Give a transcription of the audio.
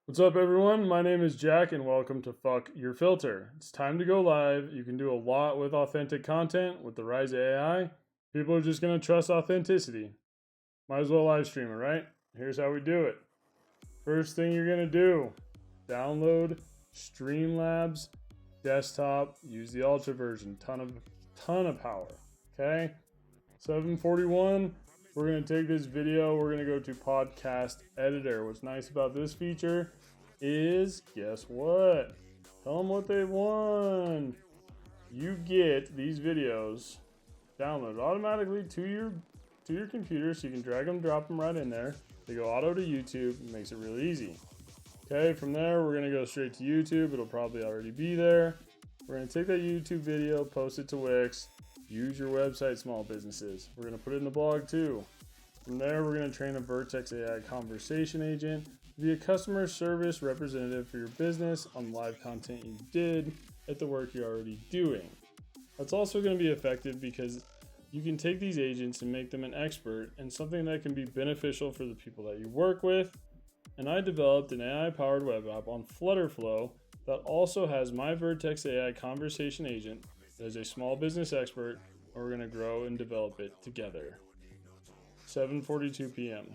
What's up, everyone? My name is Jack, and welcome to Fuck Your Filter. It's time to go live. You can do a lot with authentic content. With the rise of AI, people are just going to trust authenticity. Might as well live stream it, right? Here's how we do it. First thing you're going to do, download Streamlabs desktop. Use the Ultra version. Ton of power. Okay? 741. We're going to take this video, we're going to go to podcast editor. What's nice about this feature is, guess what? Tell them what they want. You get these videos downloaded automatically to your computer, so you can drag them, drop them right in there. They go auto to YouTube. It makes it really easy. Okay, from there, we're going to go straight to YouTube. It'll probably already be there. We're going to take that YouTube video, post it to Wix. Use your website, small businesses. We're going to put it in the blog too. From there, we're going to train a Vertex AI conversation agent to be a customer service representative for your business on live content you did at the work you're already doing. That's also going to be effective because you can take these agents and make them an expert and something that can be beneficial for the people that you work with. And I developed an AI-powered web app on Flutterflow that also has my Vertex AI conversation agent as a small business expert, and we're going to grow and develop it together. 7:42 p.m.